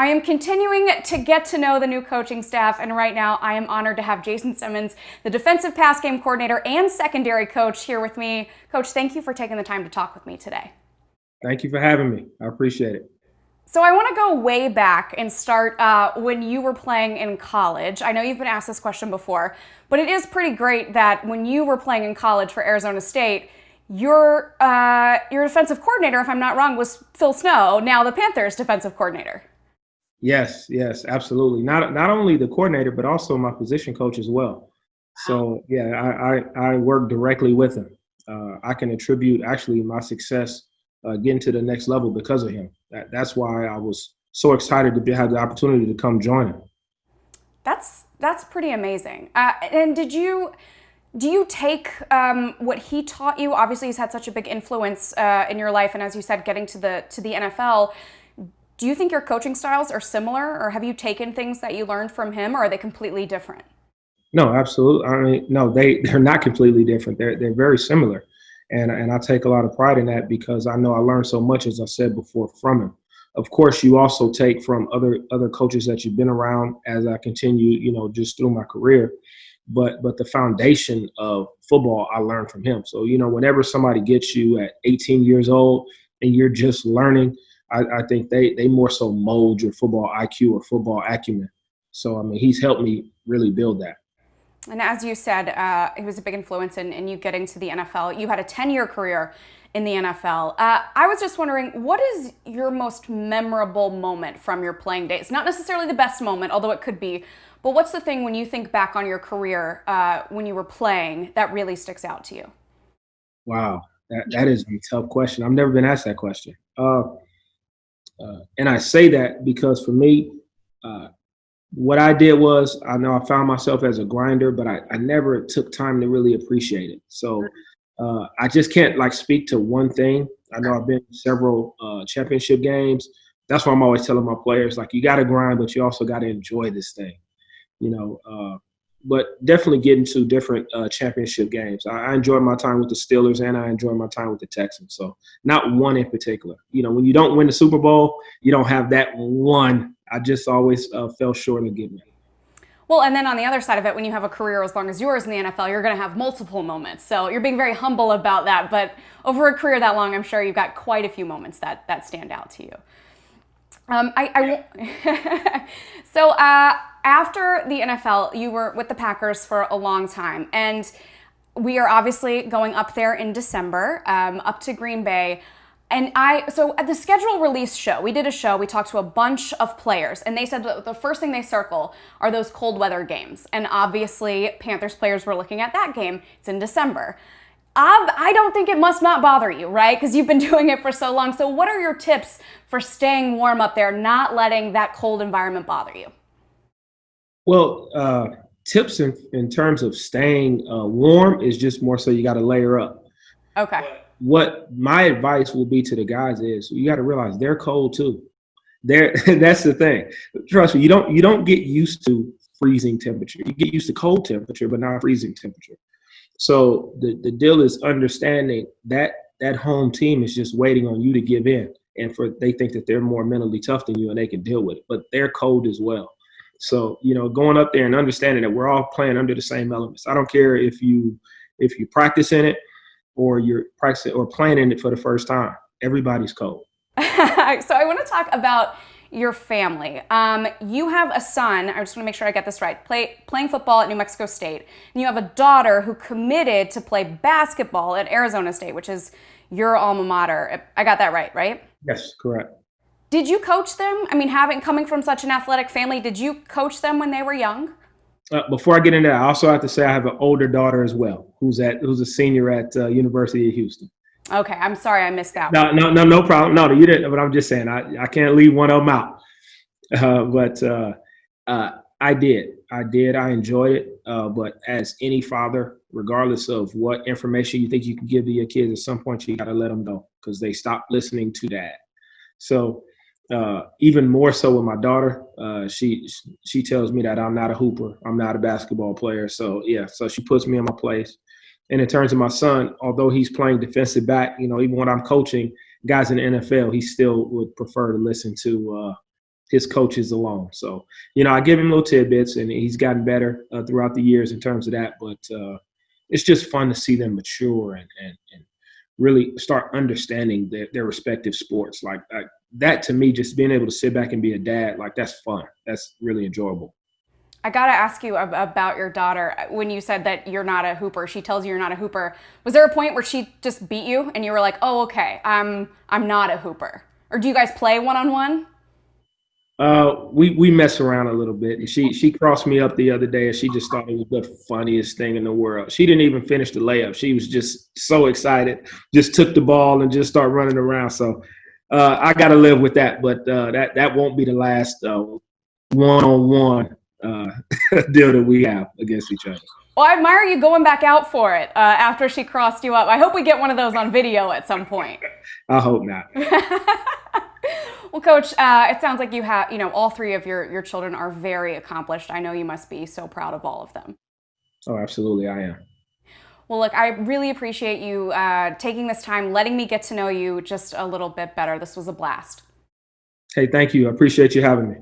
I am continuing to get to know the new coaching staff, and right now I am honored to have Jason Simmons, the defensive pass game coordinator and secondary coach, here with me. Coach, thank you for taking the time to talk with me today. Thank you for having me. I appreciate it. So I want to go way back and start when you were playing in college. I know you've been asked this question before, but it is pretty great that when you were playing in college for Arizona State, your defensive coordinator, if I'm not wrong, was Phil Snow, now the Panthers defensive coordinator. Yes, absolutely. Not only the coordinator, but also my position coach as well. So yeah, I work directly with him. I can attribute actually my success getting to the next level because of him. That's why I was so excited to have the opportunity to come join him. That's pretty amazing. And do you take what he taught you? Obviously, he's had such a big influence in your life, and as you said, getting to the NFL. Do you think your coaching styles are similar, or have you taken things that you learned from him, or are they completely different? No, absolutely. I mean, no, they're not completely different. They're very similar, and I take a lot of pride in that because I know I learned so much, as I said before, from him. Of course, you also take from other coaches that you've been around as I continue, just through my career. But the foundation of football I learned from him. So, whenever somebody gets you at 18 years old and you're just learning, I think they more so mold your football IQ or football acumen. So, I mean, he's helped me really build that. And as you said, it was a big influence in you getting to the NFL. You had a 10-year career in the NFL. I was just wondering, what is your most memorable moment from your playing days? Not necessarily the best moment, although it could be, but what's the thing when you think back on your career when you were playing that really sticks out to you? Wow, that is a tough question. I've never been asked that question. And I say that because for me, what I did was I know I found myself as a grinder, but I never took time to really appreciate it. So I just can't speak to one thing. I know I've been in several championship games. That's why I'm always telling my players, you got to grind, but you also got to enjoy this thing, but definitely getting to different championship games. I enjoyed my time with the Steelers and I enjoyed my time with the Texans. So not one in particular. When you don't win the Super Bowl, you don't have that one. I just always fell short of getting it. Well, and then on the other side of it, when you have a career as long as yours in the NFL, you're going to have multiple moments. So you're being very humble about that. But over a career that long, I'm sure you've got quite a few moments that stand out to you. So after the NFL, you were with the Packers for a long time, and we are obviously going up there in December, up to Green Bay. And so at the schedule release show, we did a show, we talked to a bunch of players, and they said that the first thing they circle are those cold weather games. And obviously, Panthers players were looking at that game. It's in December. I don't think it must not bother you, right? Because you've been doing it for so long. So what are your tips for staying warm up there, not letting that cold environment bother you? Well, tips in terms of staying warm is just more so you got to layer up. Okay. What my advice will be to the guys is you got to realize they're cold too. That's the thing. Trust me, you don't get used to freezing temperature. You get used to cold temperature, but not freezing temperature. So the deal is understanding that home team is just waiting on you to give in, and they think that they're more mentally tough than you and they can deal with it, but they're cold as well. So going up there and understanding that we're all playing under the same elements. I don't care if you practice in it or you're practicing or playing in it for the first time. Everybody's cold. So I want to talk about your family. You have a son, I just want to make sure I get this right, playing football at New Mexico State, and you have a daughter who committed to play basketball at Arizona State, which is your alma mater. I got that right? Yes, correct. Did you coach them? I mean, coming from such an athletic family, did you coach them when they were young? Before I get into that, I also have to say I have an older daughter as well, who's a senior at University of Houston. Okay, I'm sorry I missed that. No problem. No, you didn't. But I'm just saying I can't leave one of them out. But I did. I enjoyed it. But as any father, regardless of what information you think you can give to your kids, at some point you got to let them go because they stop listening to dad. So even more so with my daughter, she tells me that I'm not a hooper. I'm not a basketball player. So so she puts me in my place. And in terms of my son, although he's playing defensive back, even when I'm coaching guys in the NFL, he still would prefer to listen to his coaches alone. So, I give him little tidbits, and he's gotten better throughout the years in terms of that. But it's just fun to see them mature and really start understanding their respective sports. Like that, to me, just being able to sit back and be a dad, like that's fun. That's really enjoyable. I gotta ask you about your daughter. When you said that you're not a hooper, she tells you you're not a hooper. Was there a point where she just beat you and you were like, "Oh, okay, I'm not a hooper"? Or do you guys play one-on-one? We mess around a little bit. And she crossed me up the other day, and she just thought it was the funniest thing in the world. She didn't even finish the layup. She was just so excited, just took the ball and just started running around. So I got to live with that, but that won't be the last one-on-one deal that we have against each other. Well, I admire you going back out for it after she crossed you up. I hope we get one of those on video at some point. I hope not. Well, Coach, it sounds like you have, all three of your children are very accomplished. I know you must be so proud of all of them. Oh, absolutely, I am. Well, look, I really appreciate you taking this time, letting me get to know you just a little bit better. This was a blast. Hey, thank you. I appreciate you having me.